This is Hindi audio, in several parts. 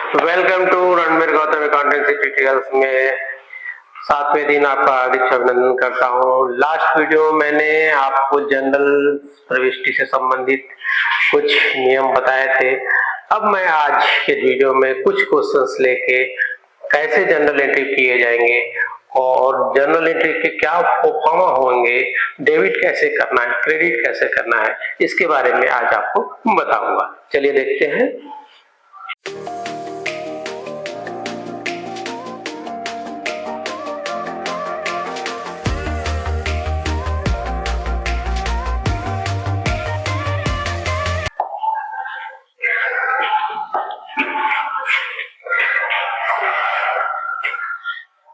Welcome to Ranbir Gautam accountancy tutorials में 7वें दिन आपका हार्दिक अभिनंदन करता हूँ। लास्ट वीडियो मैंने आपको जनरल प्रविष्टि से संबंधित कुछ नियम बताए थे। अब मैं आज के वीडियो में कुछ क्वेश्चंस लेके कैसे जनरल एंट्री किए जाएंगे और जनरल एंट्री के क्या प्रोफार्मा होंगे, डेबिट कैसे करना है, क्रेडिट कैसे करना है, इसके बारे में आज आपको बताऊंगा। चलिए देखते हैं।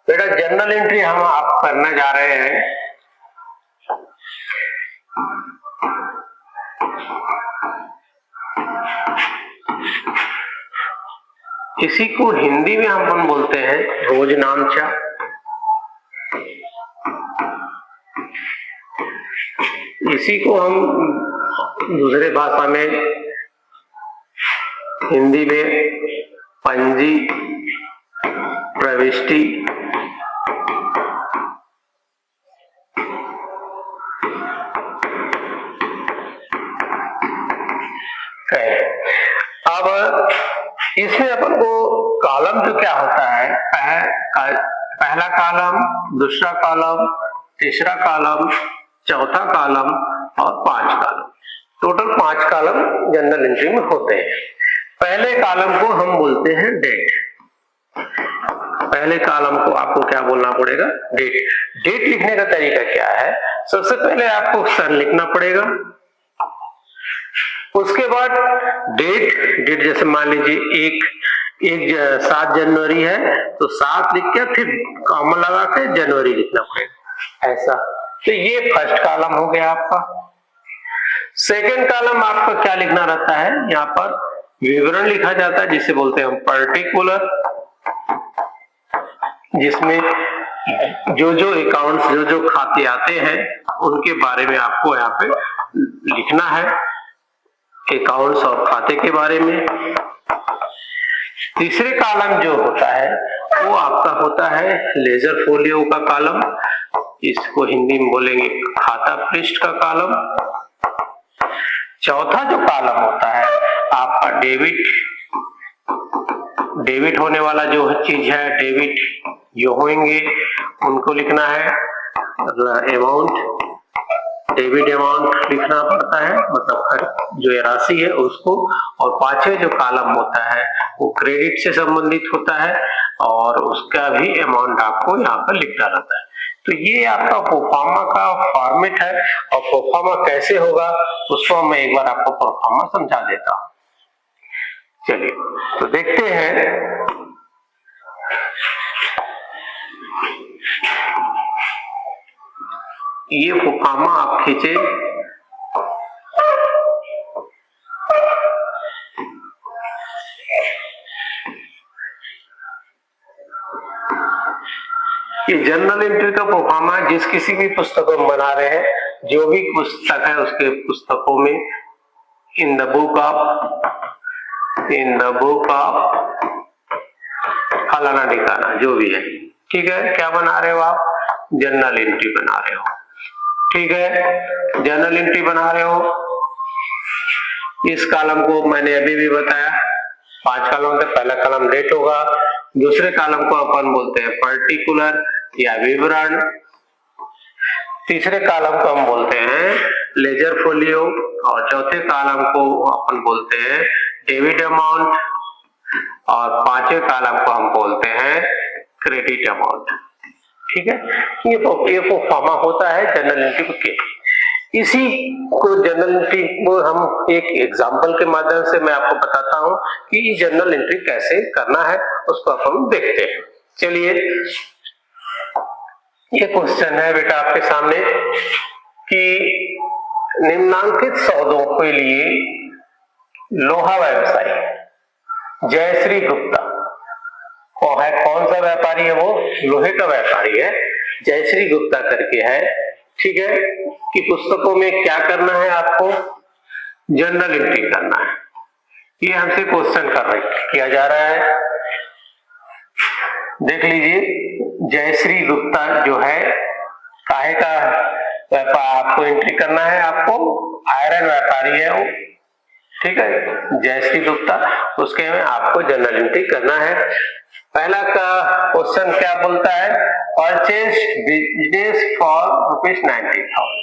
बेटा जनरल एंट्री हम आप करने जा रहे हैं। इसी को हिंदी में हम बोलते हैं रोजनामचा। इसी को हम दूसरे भाषा में हिंदी में पंजी प्रविष्टि है। अब इसमें अपन को कॉलम जो क्या होता है, पहला कॉलम, दूसरा कॉलम, तीसरा कॉलम, चौथा कॉलम और 5 column, total 5 column general entry में होते हैं। पहले कॉलम को हम बोलते हैं डेट। पहले कॉलम को आपको क्या बोलना पड़ेगा? डेट। डेट लिखने का तरीका क्या है? सबसे पहले आपको सन लिखना पड़ेगा, उसके बाद डेट जैसे मान लीजिए एक 7 जनवरी है तो 7 लिख के फिर कॉमा लगा के जनवरी लिखना पड़ेगा, ऐसा। तो ये फर्स्ट कॉलम हो गया आपका। सेकंड कॉलम आपका क्या लिखना रहता है? यहाँ पर विवरण लिखा जाता है जिसे बोलते हैं हम पर्टिकुलर, जिसमें जो अकाउंट्स जो खाते आते हैं उनके बारे में आपको यहाँ पे लिखना है, अकाउंट्स और खाते के बारे में। तीसरे कॉलम जो होता है वो आपका होता है लेजर फोलियो का कॉलम, इसको हिंदी में बोलेंगे खाता पृष्ठ का कॉलम। चौथा जो कॉलम होता है आपका डेबिट होने वाला जो चीज है, डेबिट जो होंगे उनको लिखना है, अमाउंट, डेबिट अमाउंट लिखना पड़ता है, मतलब जो राशि है उसको। और 5वें जो कॉलम होता है वो क्रेडिट से संबंधित होता है और उसका भी अमाउंट आपको यहाँ पर लिखना रहता है। तो ये आपका प्रोफार्मा का फॉर्मेट है और प्रोफार्मा कैसे होगा उसको मैं एक बार आपको प्रोफार्मा समझा देता हूँ। चलिए तो देखते हैं। ये प्रोफार्मा आप खींचे, ये जनरल एंट्री का प्रोफार्मा जिस किसी भी पुस्तक में बना रहे हैं, जो भी पुस्तक है उसके पुस्तकों में इन द बुक ऑफ फलाना ठिकाना जो भी है, ठीक है। क्या बना रहे हो आप? जनरल एंट्री बना रहे हो, ठीक है। जनरल एंट्री बना रहे हो। इस कॉलम को मैंने अभी भी बताया 5 कॉलम थे। पहला कॉलम डेट होगा, दूसरे कॉलम को अपन बोलते हैं पर्टिकुलर या विवरण, तीसरे कॉलम को हम बोलते हैं लेजर फोलियो और चौथे कॉलम को अपन बोलते हैं डेबिट अमाउंट और 5वें कॉलम को हम बोलते हैं क्रेडिट अमाउंट, ठीक है। ये प्रोफार्मा होता है जनरल एंट्री के। इसी को जनरल एंट्री को हम एक एग्जांपल के माध्यम से मैं आपको बताता हूं कि जनरल एंट्री कैसे करना है, उसको अपन देखते हैं। चलिए, ये क्वेश्चन है बेटा आपके सामने कि निम्नांकित सौदों के लिए लोहा व्यवसायी जयश्री गुप्ता वो है, कौन सा व्यापारी है? वो लोहे का व्यापारी है, जयश्री गुप्ता करके है, ठीक है। कि पुस्तकों में क्या करना है आपको? जनरल एंट्री करना है। ये हमसे क्वेश्चन किया जा रहा है। देख लीजिए, जयश्री गुप्ता जो है काहे का व्यापार आपको एंट्री करना है, आपको आयरन व्यापारी है वो, ठीक है, जयश्री गुप्ता, उसके में आपको जर्नल एंट्री करना है। पहला का क्वेश्चन क्या बोलता है, परचेज बिजनेस फॉर ₹90,000,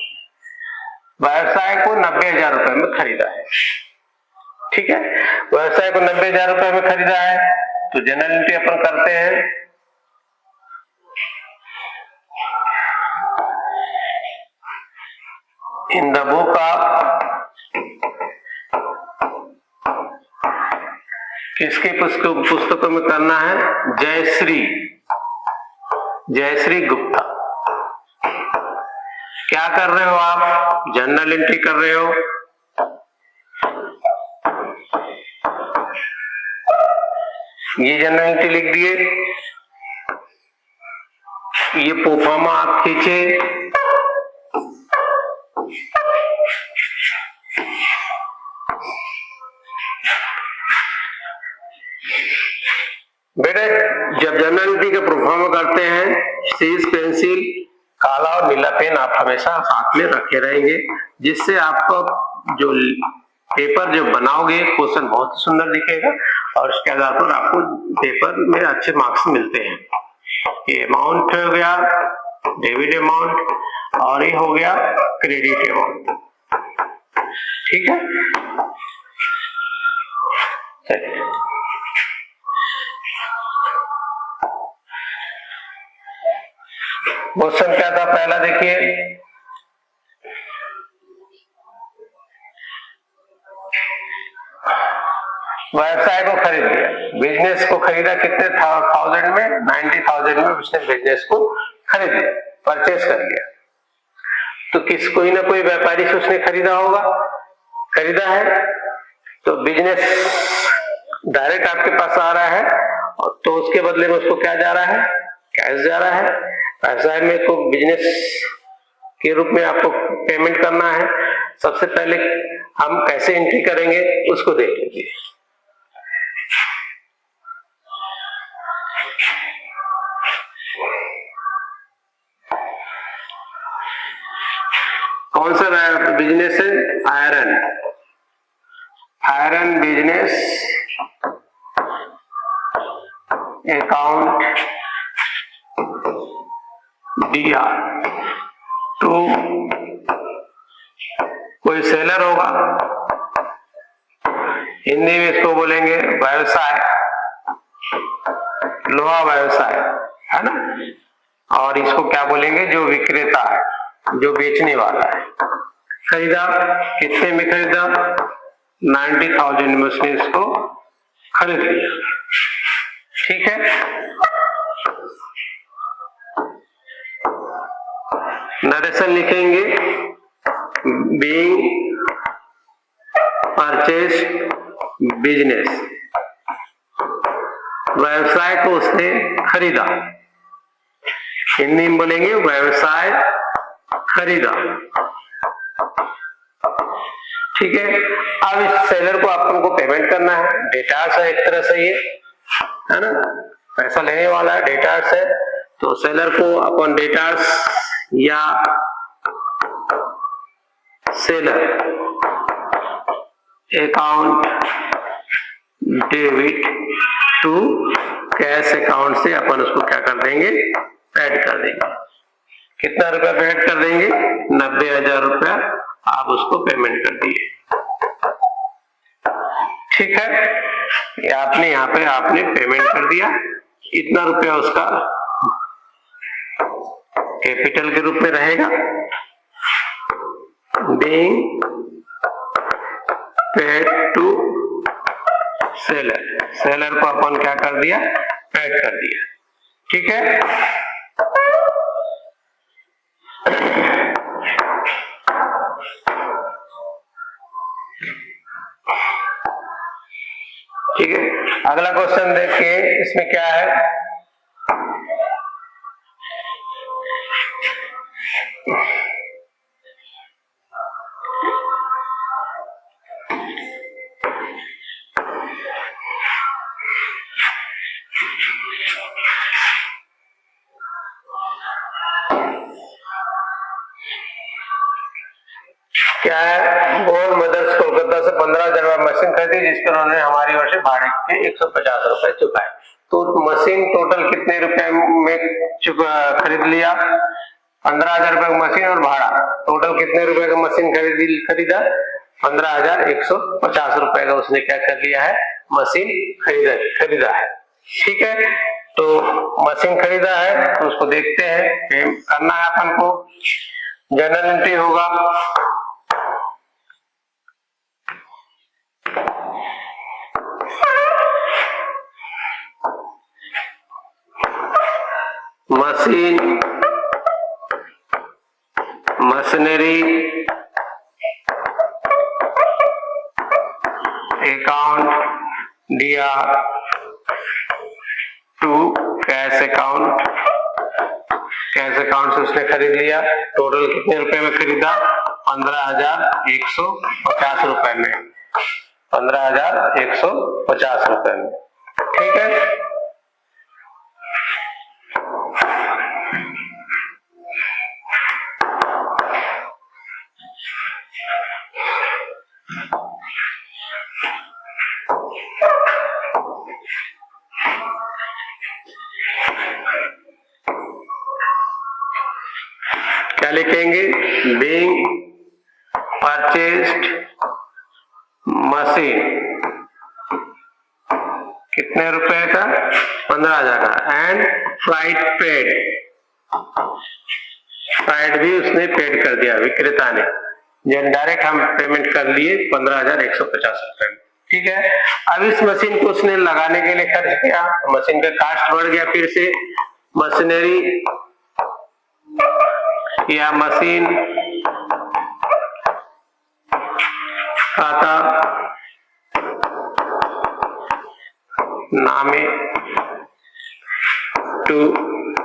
व्यवसाय को 90,000 रुपए में खरीदा है, ठीक है, व्यवसाय को 90,000 रुपए में खरीदा है, तो जर्नल एंट्री अपन करते हैं। इन द बुक ऑफ, किसके पुस्तकों में करना है, जयश्री गुप्ता। क्या कर रहे हो आप, जर्नल एंट्री कर रहे हो। ये जर्नल एंट्री लिख दिए, ये प्रोफार्मा आप खींचे, बेटे जब जर्नल एंट्री का प्रोफार्मा करते हैं, सीज पेंसिल काला और नीला पेन आप हमेशा साथ में रखे रहेंगे, जिससे आपका जो पेपर जो बनाओगे क्वेश्चन बहुत सुंदर दिखेगा और उसके आधार पर आपको पेपर में अच्छे मार्क्स मिलते हैं। ये अमाउंट हो गया डेबिट अमाउंट और ये हो गया क्रेडिट अमाउंट, ठीक है। चलिए क्वेश्चन क्या था पहला, देखिए व्यवसाय को खरीद लिया, बिजनेस को खरीदा कितने 1000 में, 90,000 में उसने बिजनेस को खरीद लिया, परचेस कर लिया। तो कोई ना कोई व्यापारी से उसने खरीदा होगा, खरीदा है तो बिजनेस डायरेक्ट आपके पास आ रहा है, तो उसके बदले में उसको क्या जा रहा है, कैश जा रहा है। व्यवसाय में को बिजनेस के रूप में आपको पेमेंट करना है। सबसे पहले हम कैसे एंट्री करेंगे उसको देख लीजिए। कौन सा बिजनेस है, आयरन बिजनेस अकाउंट दिया तो कोई सेलर होगा, हिंदी में इसको बोलेंगे व्यवसाय, लोहा व्यवसाय है ना, और इसको क्या बोलेंगे, जो विक्रेता है, जो बेचने वाला है। खरीदा कितने में खरीदा, 90,000 में उसने इसको खरीद लिया, ठीक है। नरेशन लिखेंगे, बीइंग परचेज बिजनेस, व्यवसाय को उसने खरीदा, हिंदी में बोलेंगे व्यवसाय खरीदा, ठीक है। अब इस सेलर को अपन को पेमेंट करना है, डेटार्स है एक तरह से, ये है ना, पैसा लेने वाला है, डेटार्स है, तो सेलर को अपन डेटार्स या seller account debit to cash account से अपन उसको क्या कर देंगे, ऐड कर देंगे। कितना रुपया ऐड कर देंगे, 90,000 रुपया आप उसको पेमेंट कर दिए, ठीक है। ये आपने यहाँ पे आपने पेमेंट कर दिया, इतना रुपया उसका कैपिटल के रूप में रहेगा, being paid to seller, seller को अपन क्या कर दिया, पेड कर दिया, ठीक है। ठीक है, अगला क्वेश्चन देखिए, इसमें क्या है, क्या है, बोल मदर्स कोलकाता से 15,000 रुपए मशीन खरीदी, जिसके उन्होंने हमारी ओर से भाड़े के 150 रुपए चुकाए। तो मशीन टोटल कितने रुपए में खरीद लिया? 15,000 रुपए का मशीन और भाड़ा, टोटल कितने रुपए का मशीन खरीदा? 15,150 रुपए का उसने क्या कर लिया है? मशीन खरीदा है। ठीक है, तो मशीन खरीदा है तो उसको देखते हैं, करना है अपन को। जर्नल एंट्री होगा, मशीन, मशीनरी, अकाउंट दिया to cash account, cash account से उसने खरीद लिया। टोटल कितने रुपए में खरीदा? 15,150 रुपए में, 15,150 रुपए में। ठीक है, क्या लिखेंगे? बीइंग परचेस्ड मशीन कितने रुपए का? 15,000 का। एंड फ्लाइट पेड, फ्लाइट भी उसने पेड कर दिया विक्रेता ने, डायरेक्ट हम पेमेंट कर लिए 15,150 रुपए में। ठीक है, अब इस मशीन को उसने लगाने के लिए खर्च किया, मशीन का कास्ट बढ़ गया। फिर से मशीनरी या मशीन खाता नामे टू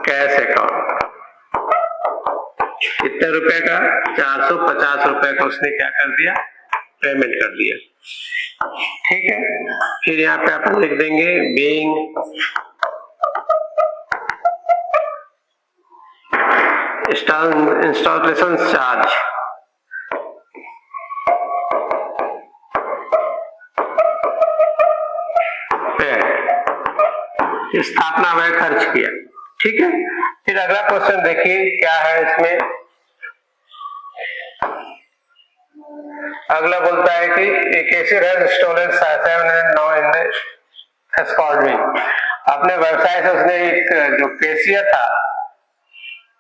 कैश अकाउंट, कितने रुपए का? 450 रुपए का उसने क्या कर दिया? पेमेंट कर दिया। ठीक है, फिर यहाँ पे अपन लिख देंगे बीइंग इंस्टॉलेशन चार्ज, स्थापना में खर्च किया। ठीक है, फिर अगला क्वेश्चन देखिए क्या है इसमें। अगला बोलता है कि एक cashier has stolen 709 in the assortment, अपने व्यवसाय से उसने एक जो कैशियर था,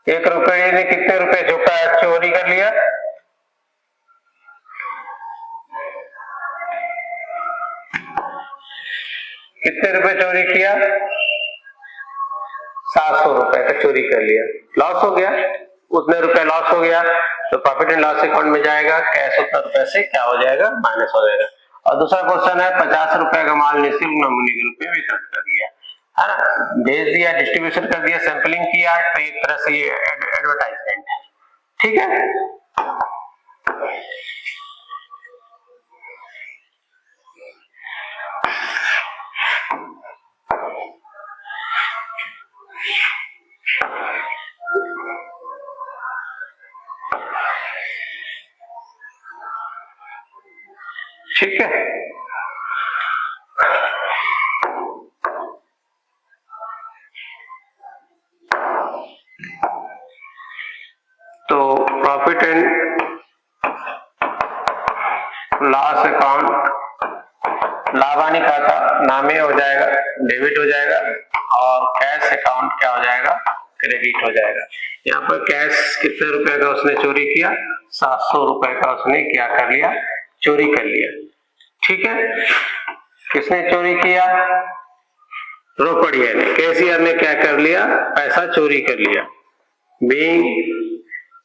1 रुपये ने कितने रुपए चोरी कर लिया? कितने रुपए चोरी किया? 700 रुपए का चोरी कर लिया। लॉस हो गया, उतने रुपए लॉस हो गया तो प्रॉफिट एंड लॉस अकाउंट में जाएगा, कैश उतना रुपए से क्या हो जाएगा? माइनस हो जाएगा। और दूसरा क्वेश्चन है 50 रुपए का माल निःशुल्क नमूने के रूप में वितरण कर दिया, है ना, भेज दिया, डिस्ट्रीब्यूशन कर दिया, सैंपलिंग किया, तो एक तरह से ये एडवर्टाइजमेंट है। ठीक है, ठीक है। तो प्रॉफिट एंड लॉस अकाउंट, लाभानी खाता नामे हो जाएगा, डेबिट हो जाएगा, और कैश अकाउंट क्या हो जाएगा? क्रेडिट हो जाएगा। यहाँ पर कैश कितने रुपए का उसने चोरी किया? 700 रुपए का उसने क्या कर लिया? चोरी कर लिया। ठीक है, किसने चोरी किया? रोपड़िया ने, कैशियर ने क्या कर लिया? पैसा चोरी कर लिया। बीइंग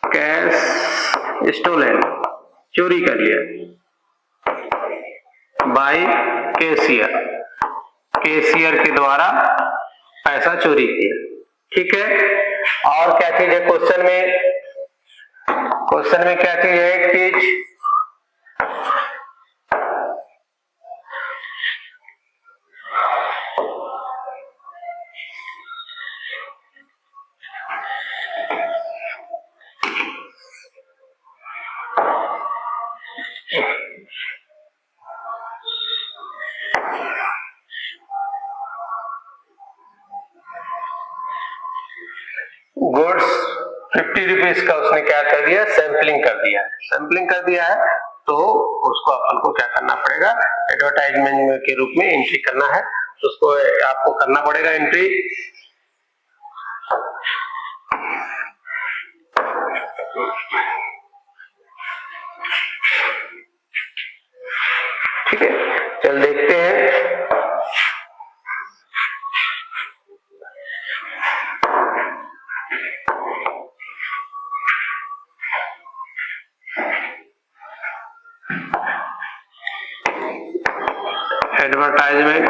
कैश स्टोलन, चोरी कर लिया बाय कैशियर, कैशियर के द्वारा पैसा चोरी किया। ठीक है, और क्या चीज है क्वेश्चन में? क्वेश्चन में क्या चीज है? एक चीज गुड्स 50 रुपीज का उसने क्या कर दिया, सैंपलिंग कर दिया। सैंपलिंग कर दिया है तो उसको अपन को क्या करना पड़ेगा, एडवर्टाइजमेंट के रूप में एंट्री करना है। तो उसको आपको करना पड़ेगा एंट्री। ठीक है, चल देखते हैं। Advertisement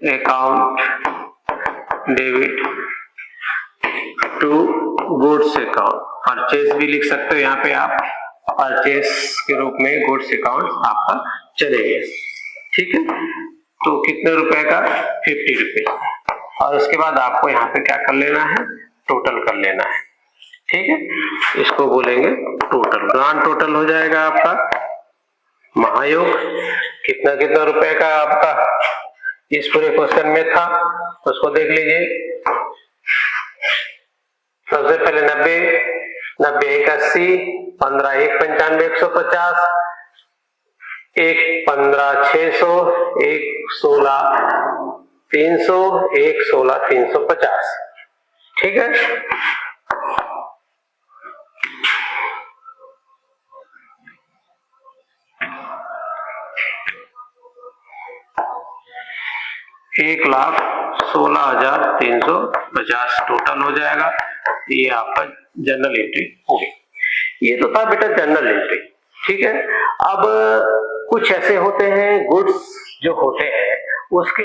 account debit to goods account, purchase भी लिख सकते हो यहाँ पे आप, परचेज के रूप में गुड्स अकाउंट आपका चलेगा। ठीक है, तो कितने रुपए का, 50 रुपए। और उसके बाद आपको यहाँ पे क्या कर लेना है, टोटल कर लेना है। ठीक है, इसको बोलेंगे टोटल। ग्रांड टोटल हो जाएगा आपका महायोग। कितना कितना रुपए का आपका इस पूरे क्वेश्चन में था, उसको देख लीजिए। सबसे पहले 90, 90 1 80, 15 1 95 150, 1 15 600, 1 16 300, 1 16 350। ठीक है, एक 1,16,350 टोटल हो जाएगा। ये आपका जनरल एंट्री हो गई। ये तो था बेटा जनरल एंट्री। ठीक है, अब कुछ ऐसे होते हैं गुड्स जो होते हैं उसके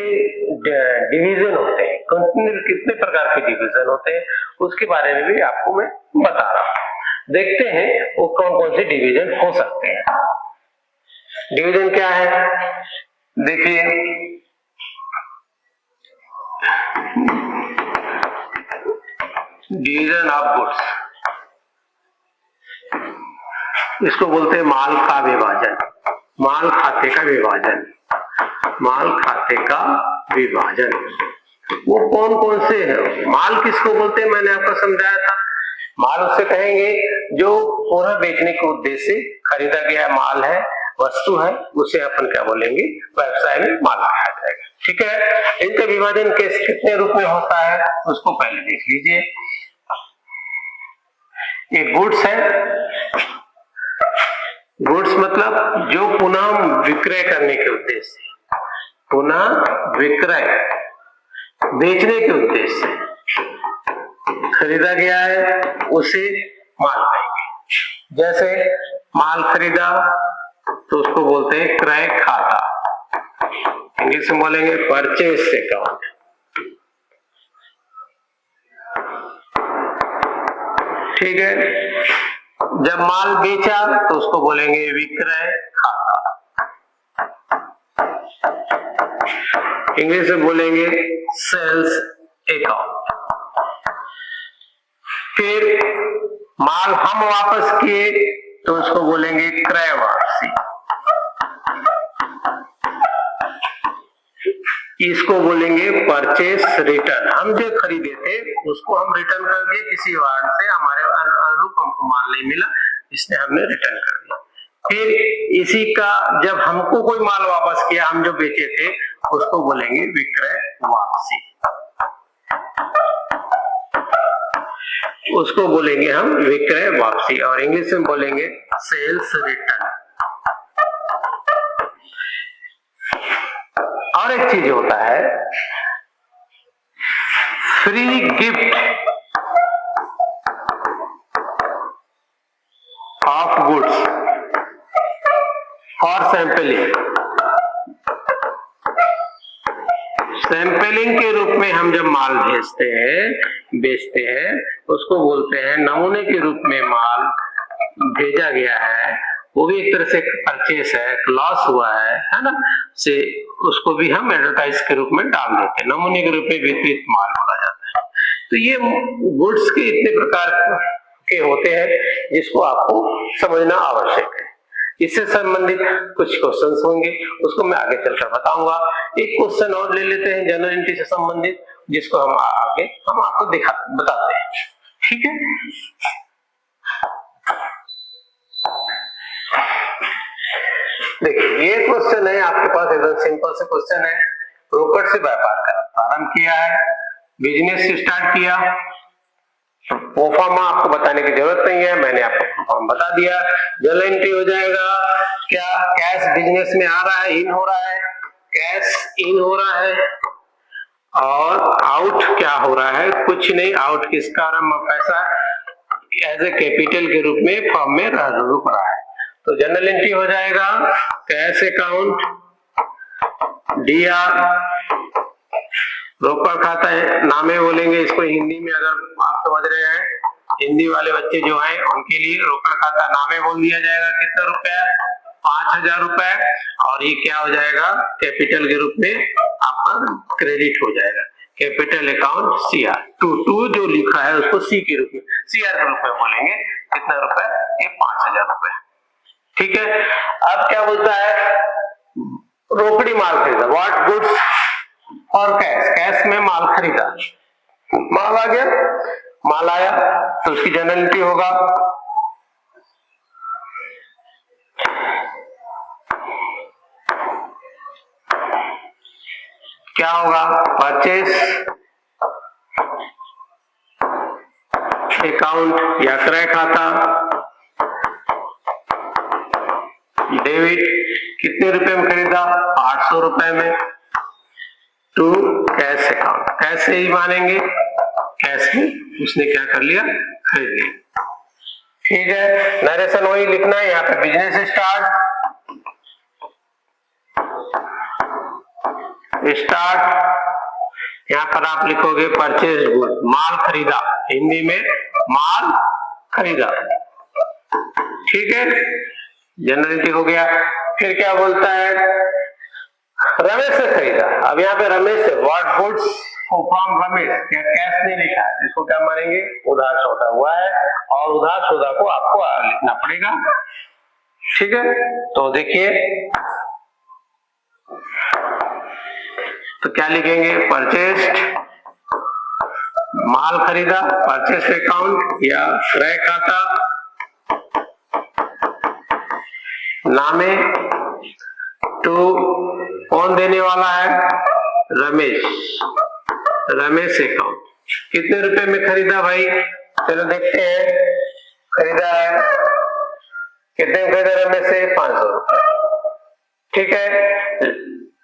डिवीजन होते हैं, कितने प्रकार के डिवीजन होते हैं उसके बारे में भी आपको मैं बता रहा हूं। देखते हैं वो कौन कौन से डिवीजन हो सकते हैं। डिवीजन क्या है, देखिए डिवीजन ऑफ गुड्स, इसको बोलते हैं माल का विभाजन, माल खाते का विभाजन, माल खाते का विभाजन। वो कौन कौन से है, माल किसको बोलते हैं मैंने आपको समझाया था। माल उससे कहेंगे जो पूरा बेचने के उद्देश्य से खरीदा गया माल है, वस्तु है, उसे अपन क्या बोलेंगे, व्यवसाय में माल कहा जाएगा। ठीक है, इनका विभाजन कितने रूप में होता है उसको पहले देख लीजिए। ये गुड्स है, गुड्स मतलब जो पुनः विक्रय करने के उद्देश्य से, पुनः विक्रय बेचने के उद्देश्य से खरीदा गया है उसे माल कहेंगे। जैसे माल खरीदा तो उसको बोलते हैं क्रय खाता, इंग्लिश में बोलेंगे परचेज अकाउंट। ठीक है, जब माल बेचा तो उसको बोलेंगे विक्रय खाता, इंग्लिश में बोलेंगे सेल्स अकाउंट। फिर माल हम वापस किए तो उसको बोलेंगे क्रय वापसी, इसको बोलेंगे परचेस रिटर्न। हम जो खरीदे थे उसको हम रिटर्न कर दिए, किसी वाहन से हमारे अनुरूप हमको माल नहीं मिला, इसलिए हमने रिटर्न कर दिया। फिर इसी का जब हमको कोई माल वापस किया, हम जो बेचे थे उसको बोलेंगे विक्रय वापसी, उसको बोलेंगे हम विक्रय वापसी, और इंग्लिश में बोलेंगे सेल्स रिटर्न। और एक चीज होता है फ्री गिफ्ट ऑफ गुड्स और सैंपलिंग। सैंपलिंग के रूप में हम जब माल भेजते हैं, बेचते हैं, उसको बोलते हैं नमूने के रूप में माल भेजा गया है, वो भी एक तरह से परचेस है, लॉस हुआ है ना, से उसको भी हम एडवर्टाइज के रूप में डाल देते हैं, नमूने के रूप में वितरित माल बोला जाता है। तो ये गुड्स के इतने प्रकार के होते हैं जिसको आपको समझना आवश्यक है। इससे संबंधित कुछ क्वेश्चंस होंगे, उसको मैं आगे चलकर बताऊंगा। एक क्वेश्चन और ले लेते हैं जनरल एंट्री से संबंधित, जिसको हम आगे हम आपको बताते हैं। ठीक है, देखिए ये क्वेश्चन है आपके पास, एकदम सिंपल से क्वेश्चन है। रोकड़ से व्यापार का प्रारंभ किया है, बिजनेस स्टार्ट किया, प्रोफार्मा आपको बताने की जरूरत नहीं है, मैंने आपको प्रोफार्मा बता दिया। जर्नल एंट्री हो जाएगा क्या, कैश बिजनेस में आ रहा है, इन हो रहा है, कैश इन हो रहा है, और आउट क्या हो रहा है, कुछ नहीं, आउट किसका पैसा एज ए कैपिटल के रूप में फॉर्म में रुक रहा है। तो जनरल एंट्री हो जाएगा कैश अकाउंट, डीआर, रोकड़ खाता है, नामे बोलेंगे इसको हिंदी में, अगर आप समझ रहे हैं, हिंदी वाले बच्चे जो हैं उनके लिए रोकड़ खाता नामे बोल दिया जाएगा। कितना रुपया, 5000 रुपए, और ये क्या हो जाएगा, कैपिटल के रूप में आपका क्रेडिट हो जाएगा। कैपिटल अकाउंट सीआर, टू जो लिखा है उसको सी के रूप में, सीआर के रूप में बोलेंगे। कितना रुपए, ये 5000 रुपए। ठीक है, अब क्या बोलता है, रोकड़ी माल खरीदा, व्हाट गुड्स और कैश, कैश में माल खरीदा, माल आ गया, माल आया तो उसकी जनरल एंट्री होगा क्या होगा, परचेस अकाउंट या क्रय खाता, डेबिट कितने रुपए में खरीदा, 800 रुपए में, टू कैश अकाउंट, कैश से ही मानेंगे, कैश में उसने क्या कर लिया, खरीद लिया। ठीक है, नरेशन वही लिखना है, यहाँ पे बिजनेस स्टार्ट, यहाँ पर आप लिखोगे परचेज गुड, माल खरीदा, हिंदी में माल खरीदा। ठीक है, जनरल एंट्री हो गया। फिर क्या बोलता है, रमेश से खरीदा, अब यहाँ पे रमेश से, व्हाट गुड्स फ्रॉम रमेश, क्या कैश नहीं लिखा है, इसको क्या मानेंगे, उधार सौदा हुआ है, और उधार सौदा को आपको लिखना पड़ेगा। ठीक है, तो देखिए तो क्या लिखेंगे, परचेस्ड, माल खरीदा, परचेस अकाउंट या क्रय खाता, नामे, टू कौन देने वाला है, रमेश, रमेश अकाउंट, कितने रुपए में खरीदा भाई, चलो देखते हैं, खरीदा है, कितने में खरीदा रमेश से, 500 रुपए। ठीक है,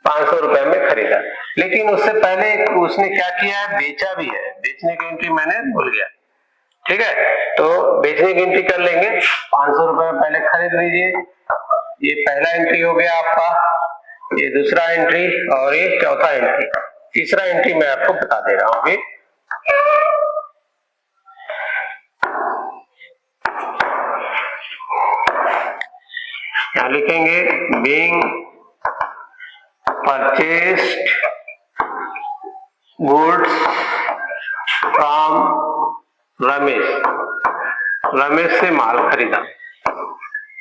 500 रुपए में खरीदा, लेकिन उससे पहले उसने क्या किया है, बेचा भी है, बेचने की एंट्री मैंने भूल गया। ठीक है, तो बेचने की एंट्री कर लेंगे, 500 रुपए में पहले खरीद लीजिए, ये पहला एंट्री हो गया आपका, ये दूसरा एंट्री, और ये चौथा एंट्री, तीसरा एंट्री मैं आपको बता दे रहा हूं अभी। क्या लिखेंगे, being purchased goods from Ramesh, Ramesh से माल खरीदा।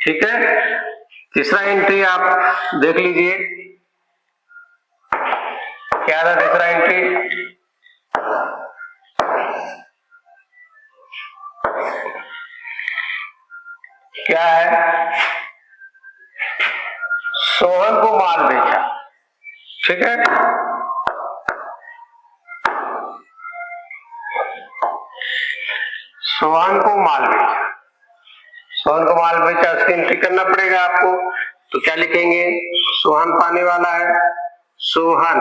ठीक है, तीसरा एंट्री आप देख लीजिए, क्या था तीसरा एंट्री, क्या है, सोहन को माल बेचा। ठीक है, सोहन को माल बेचा, सोहन को माल बेचा, उसकी एंट्री करना पड़ेगा आपको। तो क्या लिखेंगे, सोहन पाने वाला है, Sohan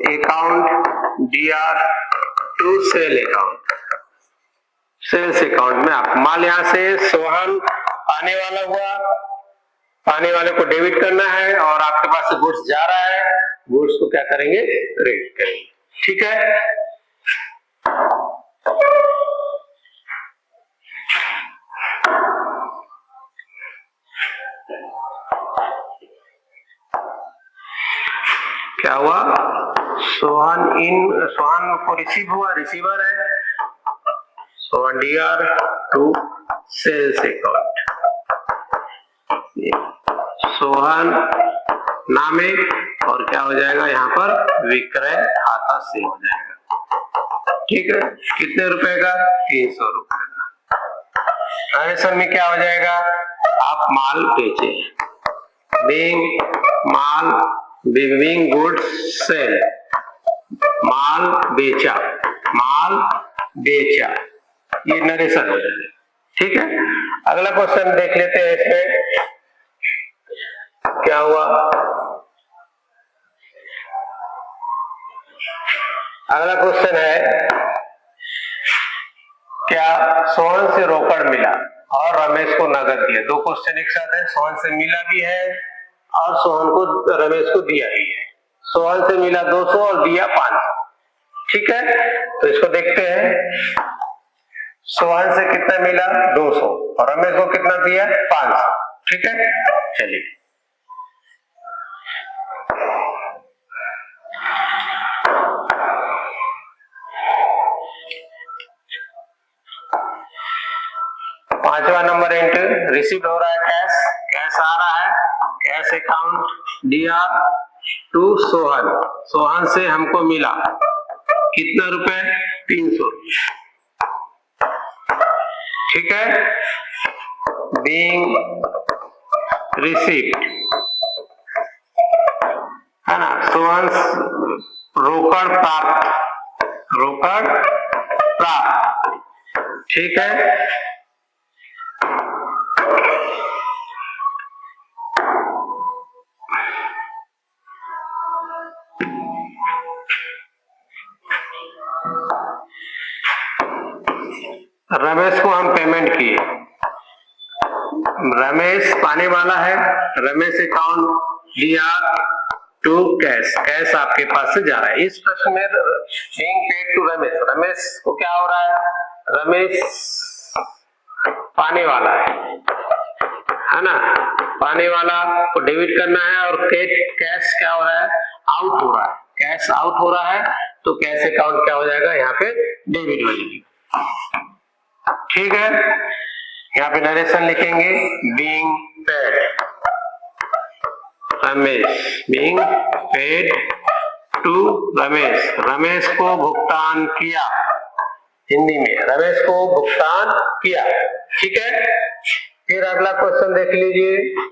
account, DR, to sale account, sales account में आप माल, यहां से सोहन पाने वाला हुआ, पाने वाले को डेबिट करना है, और आपके पास से गुड्स जा रहा है, गुड्स को क्या करेंगे, क्रेडिट करेंगे। ठीक है, क्या हुआ, सोहन को रिसीव हुआ, रिसीवर है, Sohan DR, to sales account, Sohan नामे, और क्या हो जाएगा यहाँ पर, विक्रय खाता पास से हो जाएगा। ठीक है, कितने रुपए का? 300 रुपए का। नरेशन में क्या हो जाएगा? आप माल बेचे, बीइंग गुड्स सेल, माल बेचा, माल बेचा, ये नरेशन हो जाएगा। ठीक है, अगला क्वेश्चन देख लेते हैं। इसमें क्या हुआ? अगला क्वेश्चन है, क्या सोहन से रोकड़ मिला और रमेश को नगद दिया? दो क्वेश्चन एक साथ है। सोहन से मिला भी है और सोहन को रमेश को दिया भी है। सोहन से मिला 200 और दिया 500। ठीक है, तो इसको देखते हैं। सोहन से कितना मिला? 200 और रमेश को कितना दिया? 500। ठीक है, चलिए पांचवा नंबर एंट्री, रिसीव हो रहा है कैश, कैश आ रहा है, कैश अकाउंट दिया टू सोहन, सोहन से हमको मिला कितना रुपए? 300। ठीक है, बीइंग रिसीव्ड है ना, सोहन रोकड़ प्राप्त, रोकड़ प्राप्त। ठीक है, रमेश को हम पेमेंट किए, रमेश पाने वाला है, रमेश अकाउंट दिया टू कैश, कैश आपके पास से जा रहा है। इस प्रश्न में being paid to Ramesh, Ramesh को क्या हो रहा है? रमेश पाने वाला है ना, पाने वाला को डेबिट करना है और कैश क्या हो रहा है? आउट हो रहा है, कैश आउट हो रहा है, तो कैश अकाउंट क्या हो जाएगा? यहाँ पे डेबिट हो जाएगी। ठीक है, यहाँ पे नरेशन लिखेंगे, being paid Ramesh, being paid to Ramesh, Ramesh को भुगतान किया, हिंदी में रमेश को भुगतान किया। ठीक है, फिर अगला क्वेश्चन देख लीजिए।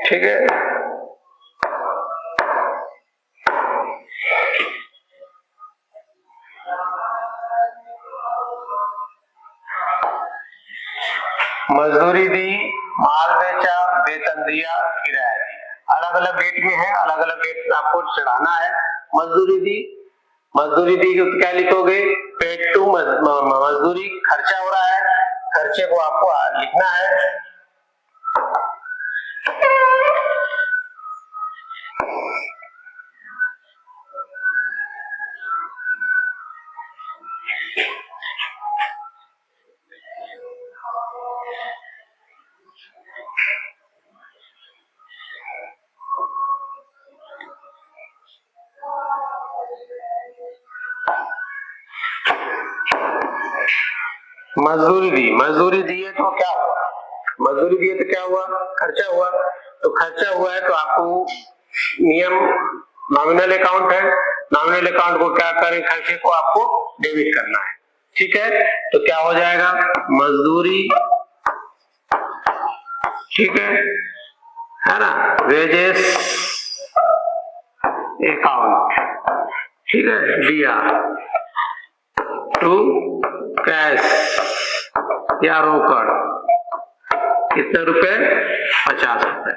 ठीक है, मजदूरी दी, माल बेचा, वेतन दिया, किराया दिया। अलग अलग डेट में है, अलग अलग डेट आपको चढ़ाना है। मजदूरी दी, मजदूरी दी तो क्या लिखोगे? पेड टू, मजदूरी खर्चा हो रहा है, खर्चे को आपको लिखना है। मजदूरी दी, मजदूरी दी है तो क्या हुआ? मजदूरी दी है तो क्या हुआ? खर्चा हुआ। तो खर्चा हुआ है तो आपको नियम, नॉमिनल अकाउंट है, नॉमिनल अकाउंट को क्या करें? खर्चे को आपको डेबिट करना है। ठीक है, तो क्या हो जाएगा? मजदूरी, ठीक है ना, वेजेस अकाउंट, ठीक है, दिया टू कैश या रोकड़, कितने रुपए? 50 रुपए।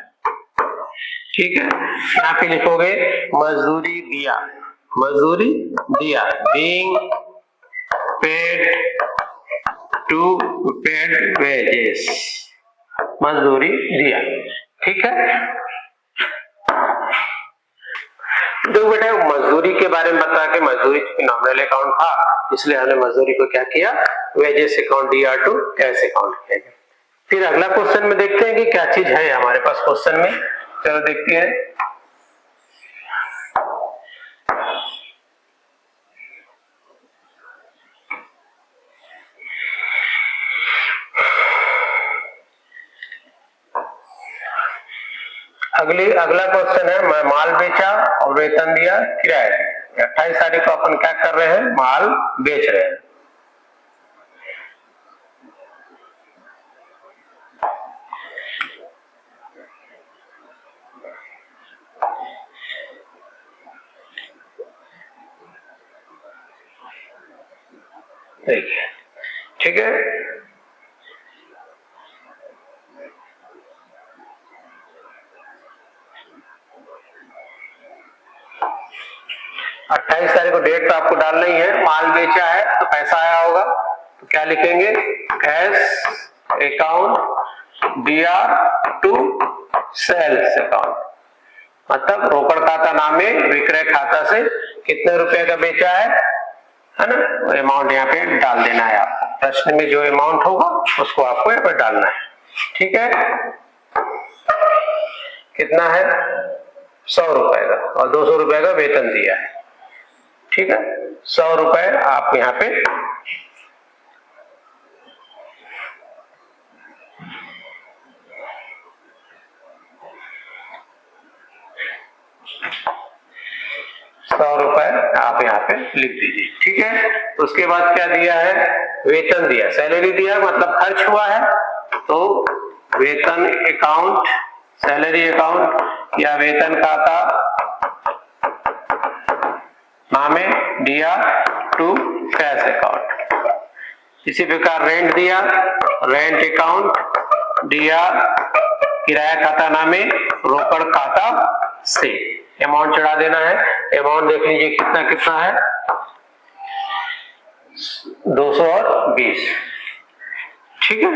ठीक है, यहाँ पे लिखोगे मजदूरी दिया, मजदूरी दिया, being paid to paid wages, मजदूरी दिया। ठीक है, तो बेटा मजदूरी के बारे में बता के, मजदूरी चूंकि नॉमिनल अकाउंट था इसलिए हमने मजदूरी को क्या किया? वेजेस अकाउंट दिया टू कैश अकाउंट किया। फिर अगला क्वेश्चन में देखते हैं कि क्या चीज है हमारे पास क्वेश्चन में। चलो देखते हैं। अगला क्वेश्चन है, मैं माल बेचा और वेतन दिया, किराया दिया। 28 तारीख को अपन क्या कर रहे हैं, माल बेच रहे हैं। देखिए, ठीक है, 28 तारीख को डेट तो आपको डालना ही है। माल बेचा है तो पैसा आया होगा, तो क्या लिखेंगे, cash account DR to sales account, मतलब रोकड़ खाता नामे विक्रय खाता से कितने रुपए का बेचा है ना, वो अमाउंट यहाँ पे डाल देना है। आपको प्रश्न में जो अमाउंट होगा उसको आपको यहाँ पे डालना है। ठीक है, कितना है, 100 रुपए का, और 200 रुपए का वेतन दिया है। ठीक है, 100 रुपए आप यहाँ पे आप यहाँ पे लिख दीजिए। ठीक है, तो उसके बाद क्या दिया है, वेतन दिया, सैलरी दिया, मतलब खर्च हुआ है, तो वेतन अकाउंट, सैलरी अकाउंट या वेतन खाता नामे DR टू कैश अकाउंट। इसी प्रकार रेंट दिया, रेंट अकाउंट DR किराया खाता नामे रोकड़ खाता से, अमाउंट चढ़ा देना है। अमाउंट देख लीजिए कितना कितना है, 220। ठीक है,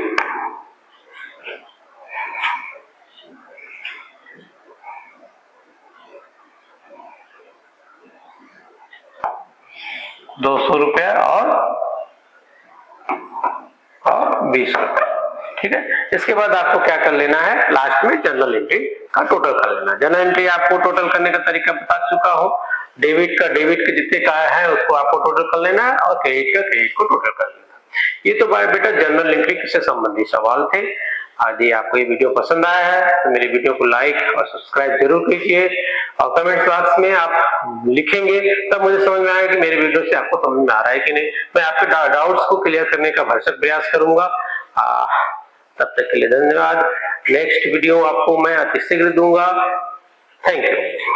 ₹200 और 20 रुपए। ठीक है, इसके बाद आपको क्या कर लेना है, लास्ट में जर्नल एंट्री का टोटल कर लेना। जर्नल एंट्री आपको टोटल करने का तरीका बता चुका हूं, डेबिट के जितने का है उसको आपको टोटल कर लेना है, और क्रेडिट को टोटल कर लेना है। ये तो भाई बेटा जनरल एंट्री से संबंधित सवाल थे। यदि आपको ये वीडियो पसंद आया है तो मेरे वीडियो को लाइक और सब्सक्राइब जरूर कीजिए, और कमेंट बॉक्स में आप लिखेंगे तब मुझे समझ में आएगा कि मेरे वीडियो से आपको समझ में आ रहा है कि नहीं। मैं आपके डाउट्स को क्लियर करने का भरसक प्रयास करूंगा। तब तक के लिए धन्यवाद। नेक्स्ट वीडियो आपको मैं अतिशीघ्र दूंगा। Thank you.